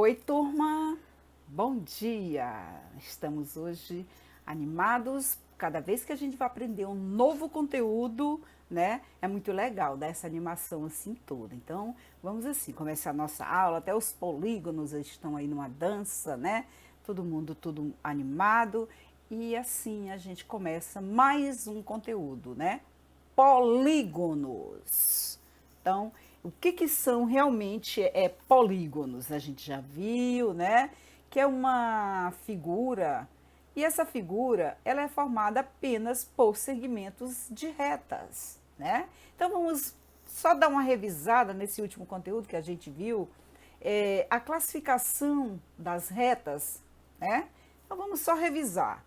Oi, turma! Bom dia! Estamos hoje animados. Cada vez que a gente vai aprender um novo conteúdo, né? É muito legal dar essa animação assim toda. Então, vamos assim, começar a nossa aula. Até os polígonos estão aí numa dança, né? Todo mundo tudo animado. E assim a gente começa mais um conteúdo, né? Polígonos. Então, o que são realmente polígonos? A gente já viu, né? Que é uma figura, e essa figura ela é formada apenas por segmentos de retas, né? Então vamos só dar uma revisada nesse último conteúdo que a gente viu, a classificação das retas, né? Então vamos só revisar.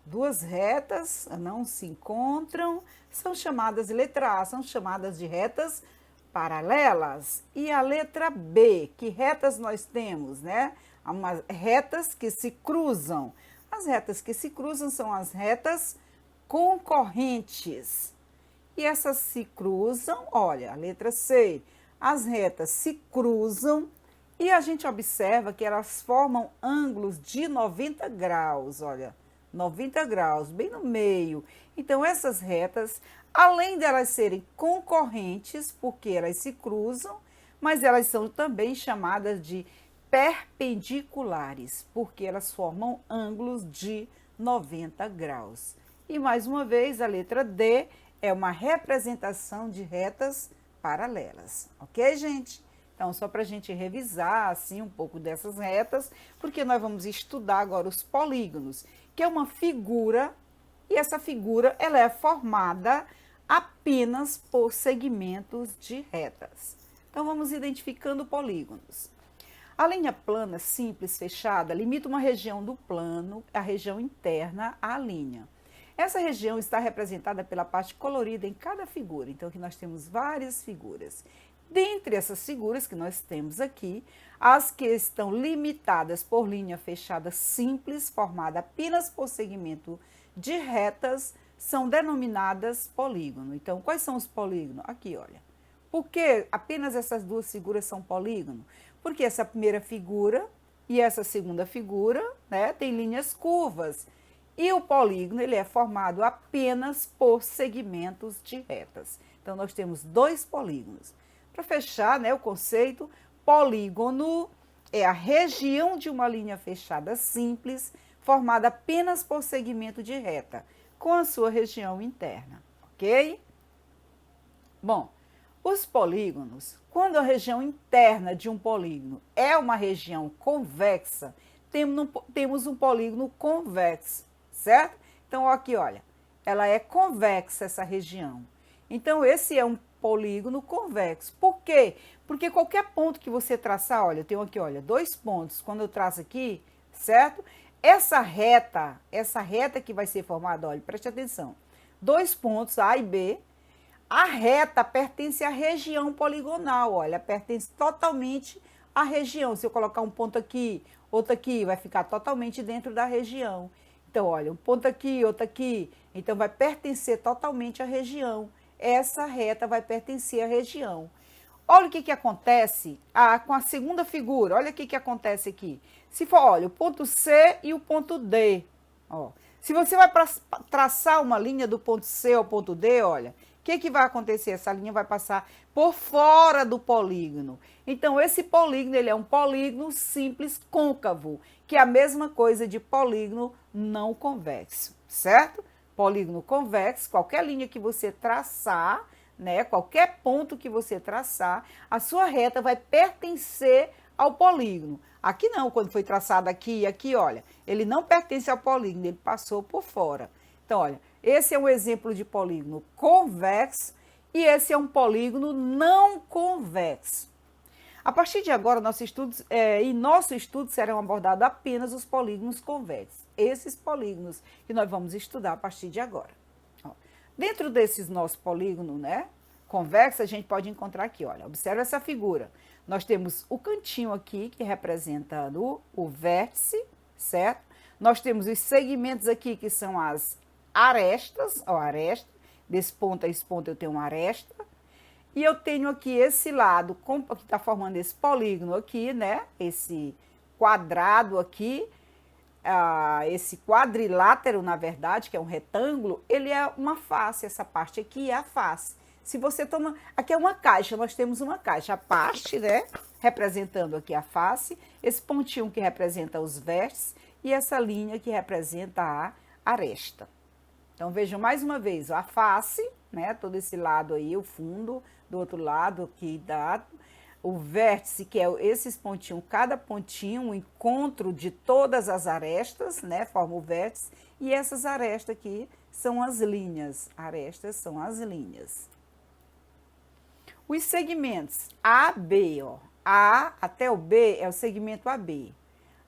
Duas retas não se encontram, são chamadas, letra A, são chamadas de retas paralelas. E a letra B, que retas nós temos, né? Umas retas que se cruzam. As retas que se cruzam são as retas concorrentes. E essas se cruzam, olha, a letra C, as retas se cruzam e a gente observa que elas formam ângulos de 90 graus, olha, 90 graus, bem no meio. Então, essas retas, além de elas serem concorrentes, porque elas se cruzam, mas elas são também chamadas de perpendiculares, porque elas formam ângulos de 90 graus. E mais uma vez, a letra D é uma representação de retas paralelas, ok, gente? Então, só para a gente revisar, assim, um pouco dessas retas, porque nós vamos estudar agora os polígonos, que é uma figura, e essa figura, ela é formada apenas por segmentos de retas. Então, vamos identificando polígonos. A linha plana simples fechada limita uma região do plano, a região interna à linha. Essa região está representada pela parte colorida em cada figura. Então, aqui nós temos várias figuras. Dentre essas figuras que nós temos aqui, as que estão limitadas por linha fechada simples, formada apenas por segmento de retas, são denominadas polígono. Então, quais são os polígonos? Aqui, olha. Por que apenas essas duas figuras são polígono? Porque essa primeira figura e essa segunda figura, né, tem linhas curvas. E o polígono, ele é formado apenas por segmentos de retas. Então, nós temos dois polígonos. Para fechar, né, o conceito, polígono é a região de uma linha fechada simples, formada apenas por segmento de reta, com a sua região interna, ok? Bom, os polígonos, quando a região interna de um polígono é uma região convexa, temos um polígono convexo, certo? Então, aqui, olha, ela é convexa essa região. Então, esse é um polígono convexo. Por quê? Porque qualquer ponto que você traçar, olha, eu tenho aqui, olha, dois pontos. Quando eu traço aqui, certo? Essa reta que vai ser formada, olha, preste atenção. Dois pontos, A e B. A reta pertence à região poligonal, olha, pertence totalmente à região. Se eu colocar um ponto aqui, outro aqui, vai ficar totalmente dentro da região. Então, olha, um ponto aqui, outro aqui, então vai pertencer totalmente à região. Essa reta vai pertencer à região. Olha o que acontece com a segunda figura, olha o que acontece aqui. Se for, olha, o ponto C e o ponto D, ó. Se você vai traçar uma linha do ponto C ao ponto D, olha, o que vai acontecer? Essa linha vai passar por fora do polígono. Então, esse polígono, ele é um polígono simples côncavo, que é a mesma coisa de polígono não convexo, certo? Polígono convexo, qualquer linha que você traçar, né, qualquer ponto que você traçar, a sua reta vai pertencer ao polígono. Aqui não, quando foi traçado aqui e aqui, olha, ele não pertence ao polígono, ele passou por fora. Então, olha, esse é um exemplo de polígono convexo e esse é um polígono não convexo. A partir de agora, em nosso estudo serão abordados apenas os polígonos convexos. Esses polígonos que nós vamos estudar a partir de agora. Ó, dentro desses nossos polígonos, né, convexos, a gente pode encontrar aqui, olha, observa essa figura. Nós temos o cantinho aqui, que representa o vértice, certo? Nós temos os segmentos aqui, que são as arestas, ó, aresta, desse ponto a esse ponto eu tenho uma aresta, e eu tenho aqui esse lado, que está formando esse polígono aqui, né, esse quadrado aqui, esse quadrilátero, na verdade, que é um retângulo, ele é uma face, essa parte aqui é a face. Se você toma, aqui é uma caixa, nós temos uma caixa, a parte, né, representando aqui a face, esse pontinho que representa os vértices e essa linha que representa a aresta. Então, vejam mais uma vez, a face, né, todo esse lado aí, o fundo, do outro lado aqui dá o vértice, que é esses pontinhos, cada pontinho, o encontro de todas as arestas, né, forma o vértice, e essas arestas aqui são as linhas, arestas são as linhas. Os segmentos AB, ó, A até o B é o segmento AB.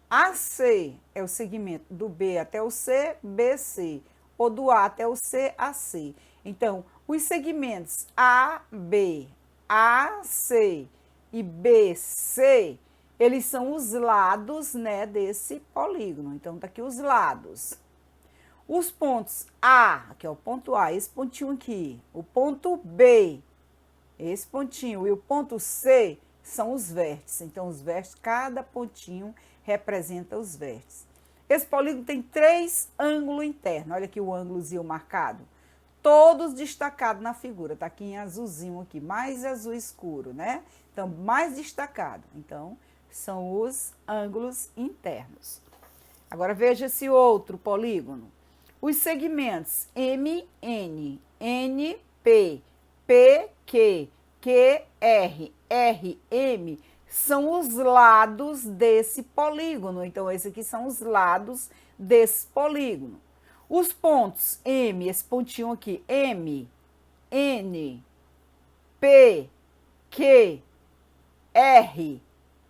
AC é o segmento do B até o C, BC, ou do A até o C, AC. Então, os segmentos AB, AC e BC, eles são os lados, né, desse polígono. Então, tá aqui os lados. Os pontos A, que é o ponto A, esse pontinho aqui, o ponto B, esse pontinho, e o ponto C são os vértices. Então, os vértices, cada pontinho representa os vértices. Esse polígono tem 3 ângulos internos. Olha aqui o ângulozinho marcado. Todos destacados na figura. Tá aqui em azulzinho aqui, mais azul escuro, né? Então, mais destacado. Então, são os ângulos internos. Agora, veja esse outro polígono. Os segmentos MN, NP, PQ, QR, RM são os lados desse polígono. Então, esses aqui são os lados desse polígono. Os pontos M, esse pontinho aqui, M, N, P, Q, R,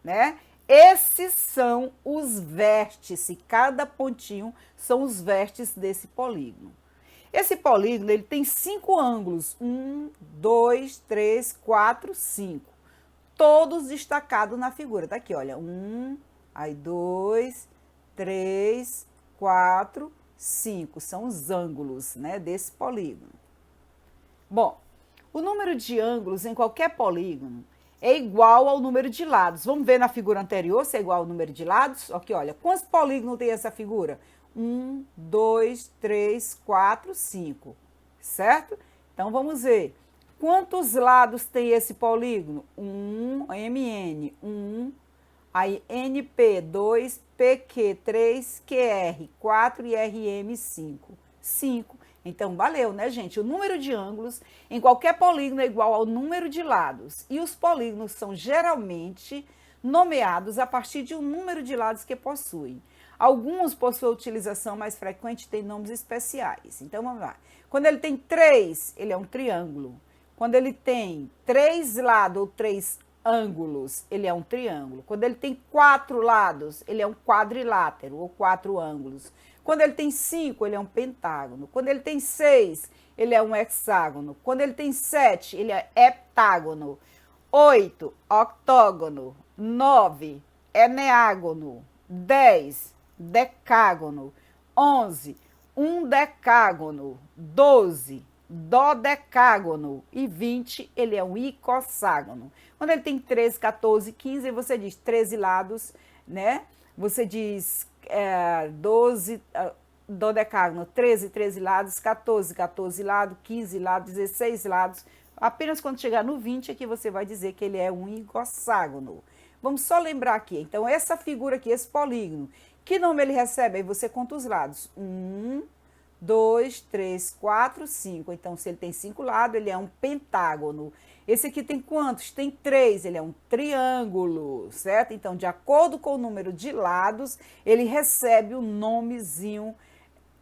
né? Esses são os vértices, cada pontinho são os vértices desse polígono. Esse polígono, ele tem 5 ângulos, 1, 2, 3, 4, 5, todos destacados na figura, tá aqui, olha, 1, aí 2, 3, 4, 5, são os ângulos, né, desse polígono. Bom, o número de ângulos em qualquer polígono é igual ao número de lados. Vamos ver na figura anterior se é igual ao número de lados? Aqui, olha, quantos polígonos tem essa figura? 1, 2, 3, 4, 5, certo? Então, vamos ver. Quantos lados tem esse polígono? 1, MN, 1, aí NP, 2, PQ, 3, QR, 4 e RM, 5. 5. Então, valeu, né, gente? O número de ângulos em qualquer polígono é igual ao número de lados. E os polígonos são geralmente nomeados a partir de um número de lados que possuem. Alguns, por sua utilização mais frequente, têm nomes especiais. Então, vamos lá. Quando ele tem 3, ele é um triângulo. Quando ele tem 3 lados ou 3 ângulos, ele é um triângulo. Quando ele tem 4 lados, ele é um quadrilátero ou 4 ângulos. Quando ele tem 5, ele é um pentágono. Quando ele tem 6, ele é um hexágono. Quando ele tem 7, ele é heptágono. 8, octógono. 9, eneágono. 10, decágono. 11, undecágono. 12, dodecágono. E 20, ele é um icosságono. Quando ele tem 13, 14, 15, você diz 13 lados, né? Você diz 12, dodecágono, 13, 13 lados, 14, 14 lados, 15 lados, 16 lados. Apenas quando chegar no 20 é que você vai dizer que ele é um icosságono. Vamos só lembrar aqui. Então, essa figura aqui, esse polígono, que nome ele recebe? Aí você conta os lados. 1, 2, 3, 4, 5. Então, se ele tem 5 lados, ele é um pentágono. Esse aqui tem quantos? Tem 3, ele é um triângulo, certo? Então, de acordo com o número de lados, ele recebe o nomezinho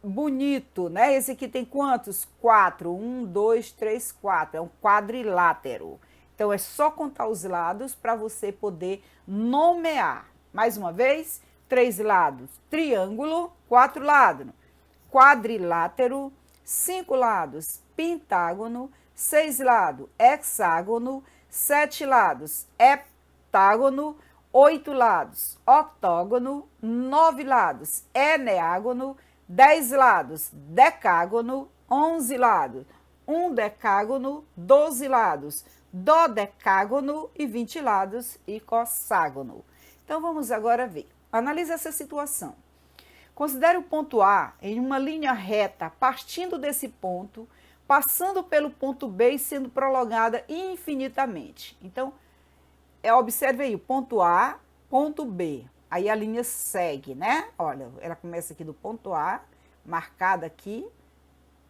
bonito, né? Esse aqui tem quantos? 4. 1, 2, 3, 4. É um quadrilátero. Então, é só contar os lados para você poder nomear. Mais uma vez, 3 lados, triângulo, 4 lados, quadrilátero, 5 lados, pentágono, 6 lados, hexágono, 7 lados, heptágono, 8 lados, octógono, 9 lados, eneágono, 10 lados, decágono, 11 lados, undecágono, 12 lados, dodecágono e 20 lados, icosságono. Então, vamos agora ver. Analise essa situação. Considere o ponto A em uma linha reta, partindo desse ponto, passando pelo ponto B e sendo prolongada infinitamente. Então, observe aí, o ponto A, ponto B. Aí a linha segue, né? Olha, ela começa aqui do ponto A, marcada aqui,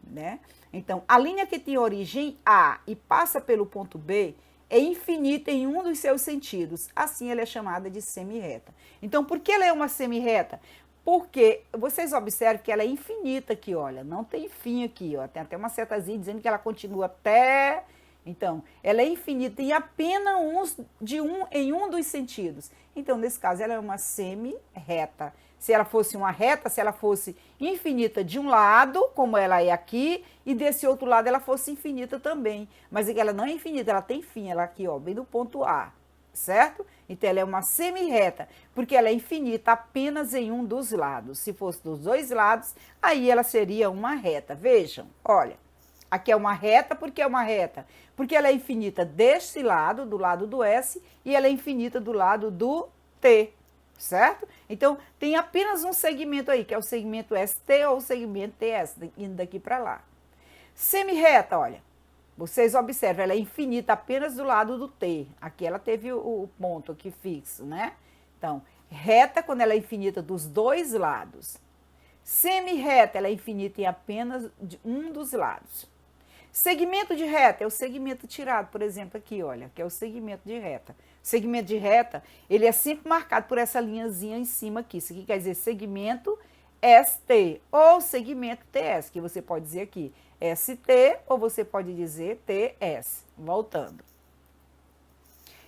né? Então, a linha que tem origem A e passa pelo ponto B é infinita em um dos seus sentidos. Assim, ela é chamada de semirreta. Então, por que ela é uma semirreta? Porque vocês observam que ela é infinita aqui, olha, não tem fim aqui, ó. Tem até uma setazinha dizendo que ela continua até... Então, ela é infinita em apenas em um dos sentidos. Então, nesse caso, ela é uma semirreta. Se ela fosse uma reta, se ela fosse infinita de um lado, como ela é aqui, e desse outro lado ela fosse infinita também. Mas é que ela não é infinita, ela tem fim, ela aqui, ó, bem do ponto A, certo? Então, ela é uma semirreta, porque ela é infinita apenas em um dos lados. Se fosse dos dois lados, aí ela seria uma reta. Vejam, olha. Aqui é uma reta, por que é uma reta? Porque ela é infinita deste lado, do lado do S, e ela é infinita do lado do T, certo? Então, tem apenas um segmento aí, que é o segmento ST ou o segmento TS, indo daqui para lá. Semirreta, olha, vocês observam, ela é infinita apenas do lado do T. Aqui ela teve o ponto aqui fixo, né? Então, reta quando ela é infinita dos dois lados. Semirreta, ela é infinita em apenas um dos lados. Segmento de reta é o segmento tirado, por exemplo, aqui, olha, que é o segmento de reta. O segmento de reta, ele é sempre marcado por essa linhazinha em cima aqui. Isso aqui quer dizer segmento ST ou segmento TS, que você pode dizer aqui ST ou você pode dizer TS. Voltando.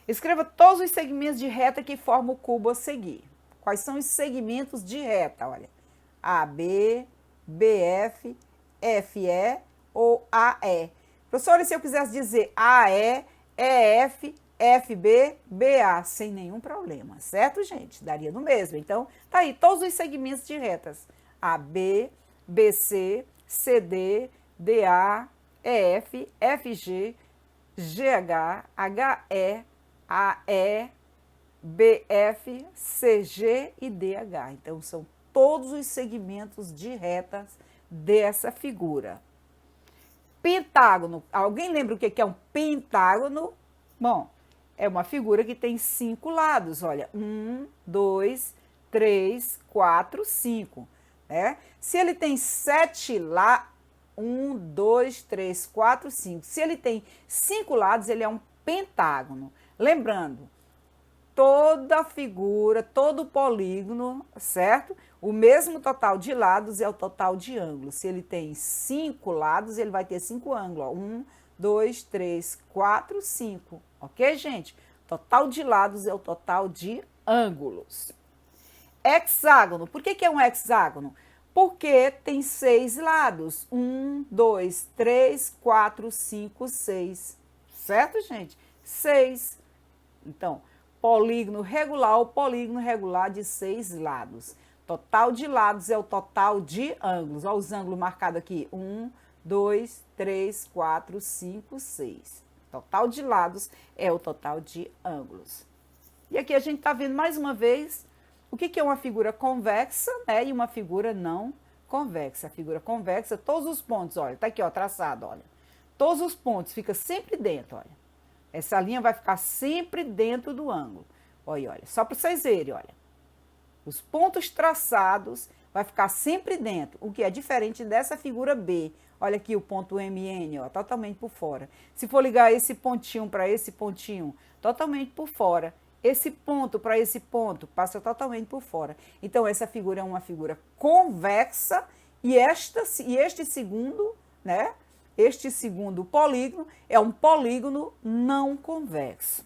Escreva todos os segmentos de reta que formam o cubo a seguir. Quais são os segmentos de reta? Olha, AB, BF, FE ou AE. Professora, se eu quisesse dizer AE, EF, FB, BA, sem nenhum problema, certo, gente? Daria no mesmo. Então, tá aí todos os segmentos de retas. AB, BC, CD, DA, EF, FG, GH, HE, AE, BF, CG e DH. Então, são todos os segmentos de retas dessa figura. Pentágono. Alguém lembra o que é um pentágono? Bom, é uma figura que tem 5 lados. Olha, 1, 2, 3, 4, 5. Né? Se ele tem 7 lados, 1, 2, 3, 4, 5. Se ele tem 5 lados, ele é um pentágono. Lembrando, toda figura, todo polígono, certo? O mesmo total de lados é o total de ângulos. Se ele tem 5 lados, ele vai ter 5 ângulos. 1, 2, 3, 4, 5. Ok, gente? Total de lados é o total de ângulos. Hexágono. Por que é um hexágono? Porque tem 6 lados. 1, 2, 3, 4, 5, 6. Certo, gente? 6. Então, polígono regular ou polígono regular de 6 lados. Total de lados é o total de ângulos. Olha os ângulos marcados aqui. 1, 2, 3, 4, 5, 6. Total de lados é o total de ângulos. E aqui a gente está vendo mais uma vez o que é uma figura convexa, né, e uma figura não convexa. A figura convexa, todos os pontos, olha, tá aqui, ó, traçado, olha. Todos os pontos ficam sempre dentro, olha. Essa linha vai ficar sempre dentro do ângulo. Olha, só para vocês verem, olha. Os pontos traçados vai ficar sempre dentro, o que é diferente dessa figura B. Olha aqui o ponto MN, ó, totalmente por fora. Se for ligar esse pontinho para esse pontinho, totalmente por fora. Esse ponto para esse ponto, passa totalmente por fora. Então, essa figura é uma figura convexa e este segundo, né? Este segundo polígono é um polígono não convexo.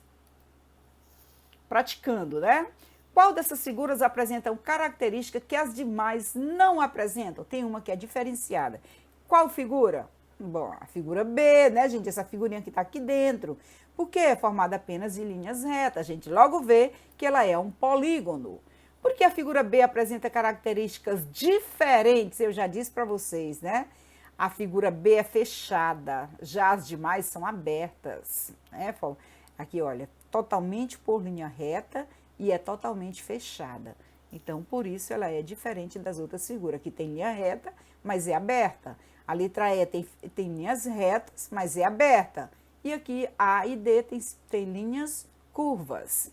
Praticando, né? Qual dessas figuras apresentam características que as demais não apresentam? Tem uma que é diferenciada. Qual figura? Bom, a figura B, né, gente? Essa figurinha que está aqui dentro. Porque é formada apenas de linhas retas. A gente logo vê que ela é um polígono. Porque a figura B apresenta características diferentes, eu já disse para vocês, né? A figura B é fechada, já as demais são abertas. Né? Aqui, olha, totalmente por linha reta e é totalmente fechada. Então, por isso, ela é diferente das outras figuras, que tem linha reta, mas é aberta. A letra E tem linhas retas, mas é aberta. E aqui A e D tem linhas curvas.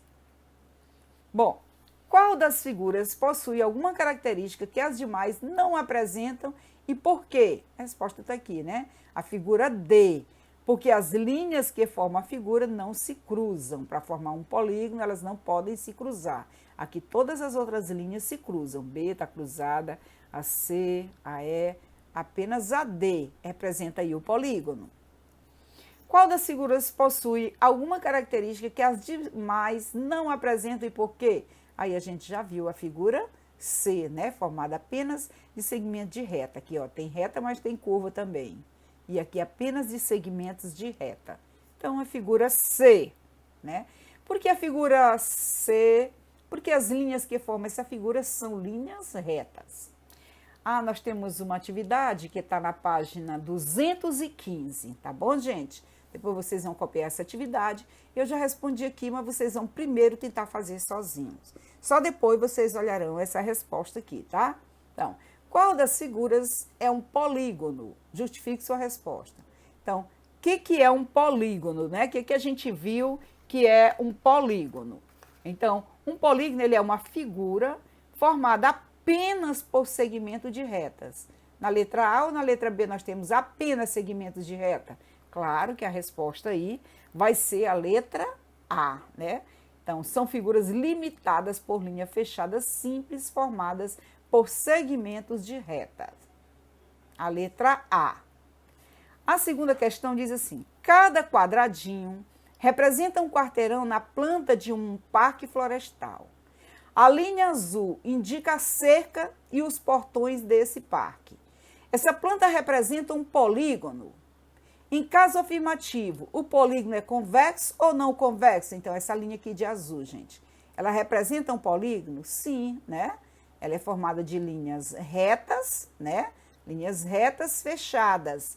Bom, qual das figuras possui alguma característica que as demais não apresentam e por quê? A resposta está aqui, né? A figura D, porque as linhas que formam a figura não se cruzam. Para formar um polígono, elas não podem se cruzar. Aqui todas as outras linhas se cruzam. B está cruzada, a C, a E, apenas a D representa aí o polígono. Qual das figuras possui alguma característica que as demais não apresentam e por quê? Aí a gente já viu a figura C, né? Formada apenas de segmento de reta. Aqui, ó, tem reta, mas tem curva também. E aqui apenas de segmentos de reta. Então, a figura C, né? Por que a figura C? Porque as linhas que formam essa figura são linhas retas. Ah, nós temos uma atividade que está na página 215, tá bom, gente? Depois vocês vão copiar essa atividade. Eu já respondi aqui, mas vocês vão primeiro tentar fazer sozinhos. Só depois vocês olharão essa resposta aqui, tá? Então, qual das figuras é um polígono? Justifique sua resposta. Então, o que é um polígono, né? O que a gente viu que é um polígono? Então, um polígono ele é uma figura formada apenas por segmento de retas. Na letra A ou na letra B nós temos apenas segmentos de reta? Claro que a resposta aí vai ser a letra A, né? Então, são figuras limitadas por linha fechada simples formadas por segmentos de retas. A letra A. A segunda questão diz assim: cada quadradinho representa um quarteirão na planta de um parque florestal. A linha azul indica a cerca e os portões desse parque. Essa planta representa um polígono. Em caso afirmativo, o polígono é convexo ou não convexo? Então, essa linha aqui de azul, gente, ela representa um polígono? Sim, né? Ela é formada de linhas retas, né? Linhas retas fechadas.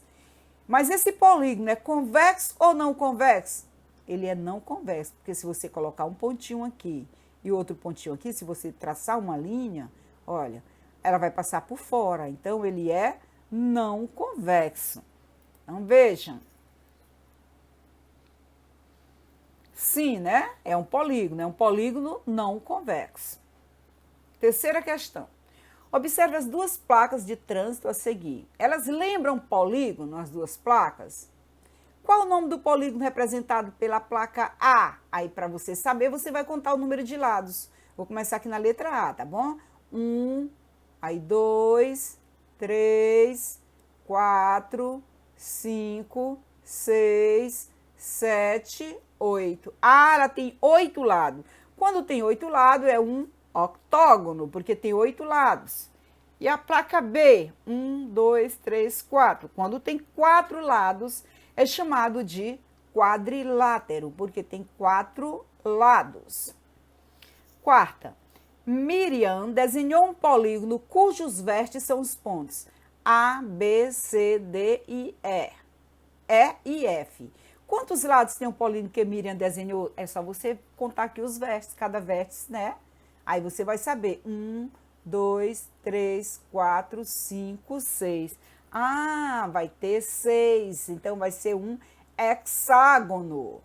Mas esse polígono é convexo ou não convexo? Ele é não convexo, porque se você colocar um pontinho aqui e outro pontinho aqui, se você traçar uma linha, olha, ela vai passar por fora. Então, ele é não convexo. Então, vejam. Sim, né? É um polígono não convexo. Terceira questão. Observe as duas placas de trânsito a seguir. Elas lembram polígono, as duas placas? Qual o nome do polígono representado pela placa A? Aí, para você saber, você vai contar o número de lados. Vou começar aqui na letra A, tá bom? 1, aí 2, 3, 4, 5, 6, 7, 8. Ah, ela tem 8 lados. Quando tem 8 lados, é um octógono, porque tem 8 lados. E a placa B, 1, 2, 3, 4. Quando tem 4 lados, é chamado de quadrilátero, porque tem 4 lados. Quarta, Miriam desenhou um polígono cujos vértices são os pontos A, B, C, D e E e F. Quantos lados tem um polígono que Miriam desenhou? É só você contar aqui os vértices, cada vértice, né? Aí você vai saber. 1, 2, 3, 4, 5, 6. Ah, vai ter 6. Então, vai ser um hexágono.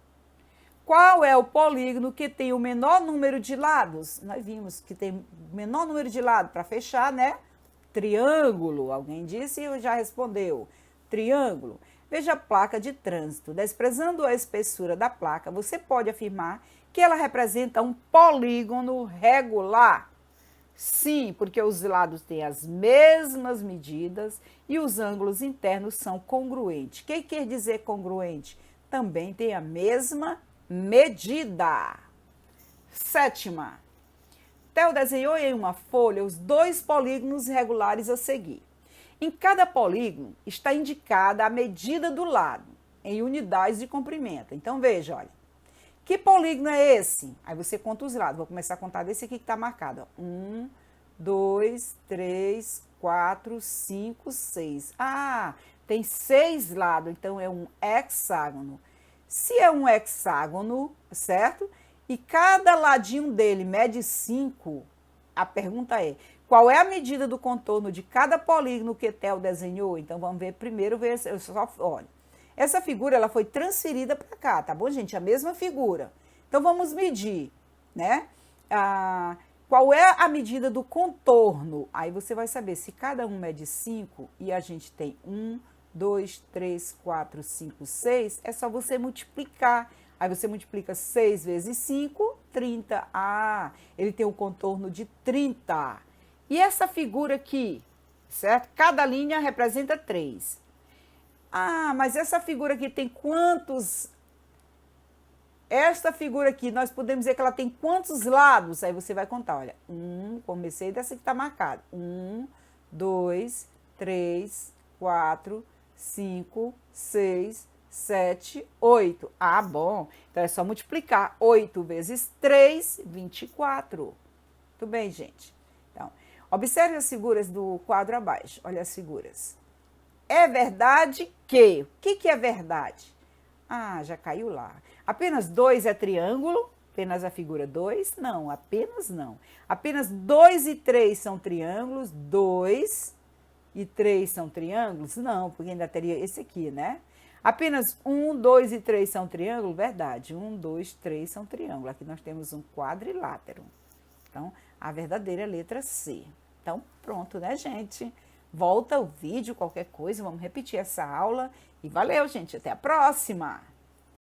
Qual é o polígono que tem o menor número de lados? Nós vimos que tem o menor número de lados para fechar, né? Triângulo. Alguém disse e já respondeu. Triângulo. Veja a placa de trânsito. Desprezando a espessura da placa, você pode afirmar que ela representa um polígono regular. Sim, porque os lados têm as mesmas medidas e os ângulos internos são congruentes. O que quer dizer congruente? Também tem a mesma medida. Sétima. Theo desenhou em uma folha os 2 polígonos regulares a seguir. Em cada polígono está indicada a medida do lado, em unidades de comprimento. Então, veja, olha. Que polígono é esse? Aí você conta os lados. Vou começar a contar desse aqui que está marcado. 1, 2, 3, 4, 5, 6. Ah, tem 6 lados, então é um hexágono. Se é um hexágono, certo? e cada ladinho dele mede 5, a pergunta é, qual é a medida do contorno de cada polígono que Theo desenhou? Então, vamos ver primeiro, olha. Essa figura, ela foi transferida para cá, tá bom, gente? A mesma figura. Então, vamos medir, né? Qual é a medida do contorno? Aí você vai saber se cada um mede 5 e a gente tem 1, 2, 3, 4, 5, 6, é só você multiplicar. Aí você multiplica 6 vezes 5, 30. Ele tem o contorno de 30. E essa figura aqui, certo? Cada linha representa 3. Mas essa figura aqui tem quantos? Esta figura aqui, nós podemos dizer que ela tem quantos lados? Aí você vai contar, olha, comecei dessa que está marcada. 1, 2, 3, 4, 5, 6, 7, 8. Bom. Então, é só multiplicar. 8 vezes 3, 24. Muito bem, gente. Então, observe as figuras do quadro abaixo. Olha as figuras. É verdade que... O que é verdade? Já caiu lá. Apenas 2 é triângulo? Apenas a figura 2? Não, apenas não. Apenas 2 e 3 são triângulos? 2 e 3 são triângulos? Não, porque ainda teria esse aqui, né? Apenas 1, 2 e 3 são triângulo? Verdade. 1, 2, 3 são triângulo. Aqui nós temos um quadrilátero. Então, a verdadeira letra C. Então, pronto, né, gente? Volta o vídeo, qualquer coisa, vamos repetir essa aula. E valeu, gente. Até a próxima!